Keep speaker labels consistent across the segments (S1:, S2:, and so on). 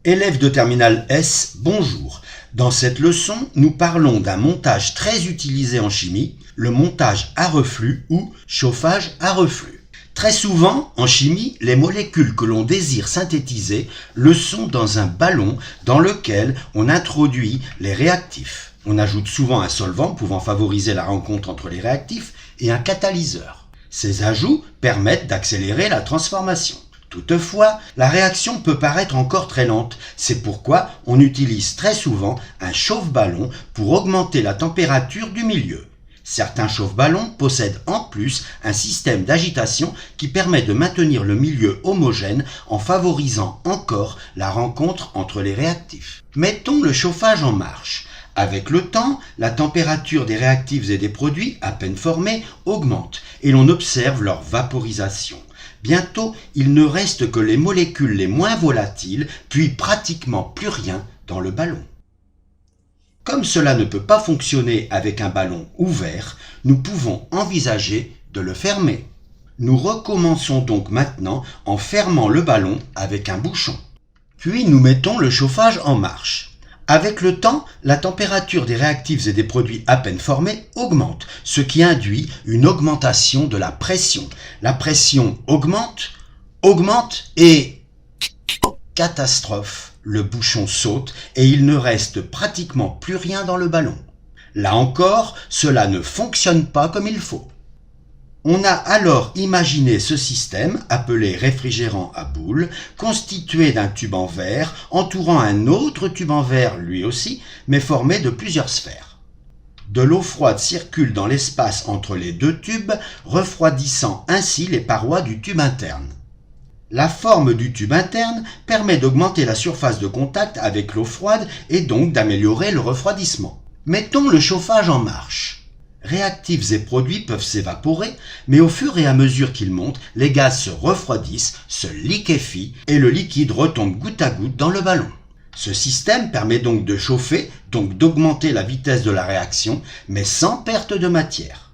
S1: Élèves de terminale S, bonjour. Dans cette leçon, nous parlons d'un montage très utilisé en chimie, le montage à reflux ou chauffage à reflux. Très souvent, en chimie, les molécules que l'on désire synthétiser le sont dans un ballon dans lequel on introduit les réactifs. On ajoute souvent un solvant pouvant favoriser la rencontre entre les réactifs et un catalyseur. Ces ajouts permettent d'accélérer la transformation. Toutefois, la réaction peut paraître encore très lente. C'est pourquoi on utilise très souvent un chauffe-ballon pour augmenter la température du milieu. Certains chauffe-ballons possèdent en plus un système d'agitation qui permet de maintenir le milieu homogène en favorisant encore la rencontre entre les réactifs. Mettons le chauffage en marche. Avec le temps, la température des réactifs et des produits à peine formés augmente et l'on observe leur vaporisation. Bientôt, il ne reste que les molécules les moins volatiles, puis pratiquement plus rien dans le ballon. Comme cela ne peut pas fonctionner avec un ballon ouvert, nous pouvons envisager de le fermer. Nous recommençons donc maintenant en fermant le ballon avec un bouchon. Puis nous mettons le chauffage en marche. Avec le temps, la température des réactifs et des produits à peine formés augmente, ce qui induit une augmentation de la pression. La pression augmente et catastrophe, le bouchon saute et il ne reste pratiquement plus rien dans le ballon. Là encore, cela ne fonctionne pas comme il faut. On a alors imaginé ce système, appelé réfrigérant à boule, constitué d'un tube en verre entourant un autre tube en verre lui aussi, mais formé de plusieurs sphères. De l'eau froide circule dans l'espace entre les deux tubes, refroidissant ainsi les parois du tube interne. La forme du tube interne permet d'augmenter la surface de contact avec l'eau froide et donc d'améliorer le refroidissement. Mettons le chauffage en marche. Réactifs et produits peuvent s'évaporer, mais au fur et à mesure qu'ils montent, les gaz se refroidissent, se liquéfient et le liquide retombe goutte à goutte dans le ballon. Ce système permet donc de chauffer, donc d'augmenter la vitesse de la réaction, mais sans perte de matière.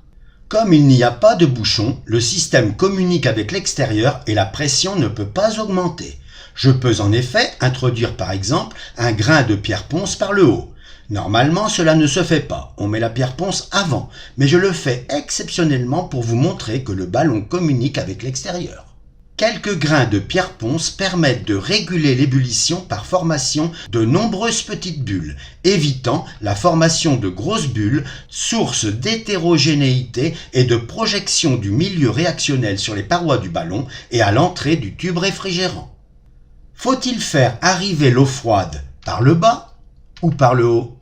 S1: Comme il n'y a pas de bouchon, le système communique avec l'extérieur et la pression ne peut pas augmenter. Je peux en effet introduire par exemple un grain de pierre ponce par le haut. Normalement, cela ne se fait pas, on met la pierre ponce avant, mais je le fais exceptionnellement pour vous montrer que le ballon communique avec l'extérieur. Quelques grains de pierre ponce permettent de réguler l'ébullition par formation de nombreuses petites bulles, évitant la formation de grosses bulles, source d'hétérogénéité et de projection du milieu réactionnel sur les parois du ballon et à l'entrée du tube réfrigérant. Faut-il faire arriver l'eau froide par le bas ou par le haut ?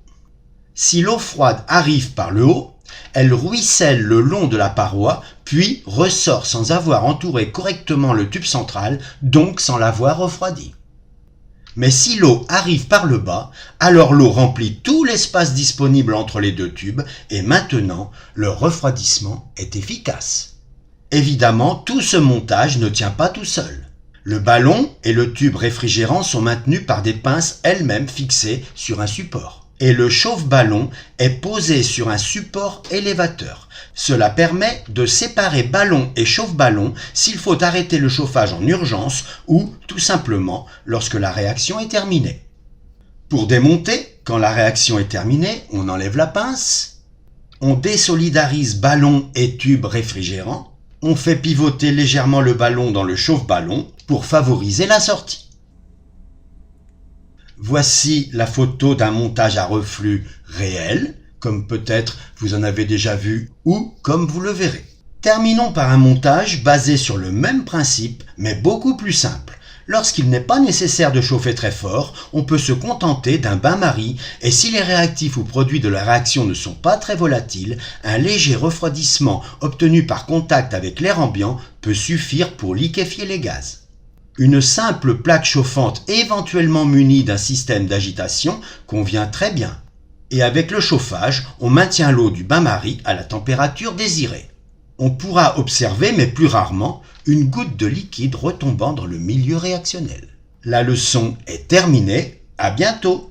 S1: Si l'eau froide arrive par le haut, elle ruisselle le long de la paroi, puis ressort sans avoir entouré correctement le tube central, donc sans l'avoir refroidi. Mais si l'eau arrive par le bas, alors l'eau remplit tout l'espace disponible entre les deux tubes et maintenant le refroidissement est efficace. Évidemment, tout ce montage ne tient pas tout seul. Le ballon et le tube réfrigérant sont maintenus par des pinces elles-mêmes fixées sur un support. Et le chauffe-ballon est posé sur un support élévateur. Cela permet de séparer ballon et chauffe-ballon s'il faut arrêter le chauffage en urgence ou tout simplement lorsque la réaction est terminée. Pour démonter, quand la réaction est terminée, on enlève la pince, on désolidarise ballon et tube réfrigérant, on fait pivoter légèrement le ballon dans le chauffe-ballon pour favoriser la sortie. Voici la photo d'un montage à reflux réel, comme peut-être vous en avez déjà vu ou comme vous le verrez. Terminons par un montage basé sur le même principe, mais beaucoup plus simple. Lorsqu'il n'est pas nécessaire de chauffer très fort, on peut se contenter d'un bain-marie et si les réactifs ou produits de la réaction ne sont pas très volatiles, un léger refroidissement obtenu par contact avec l'air ambiant peut suffire pour liquéfier les gaz. Une simple plaque chauffante éventuellement munie d'un système d'agitation convient très bien. Et avec le chauffage, on maintient l'eau du bain-marie à la température désirée. On pourra observer, mais plus rarement, une goutte de liquide retombant dans le milieu réactionnel. La leçon est terminée, à bientôt!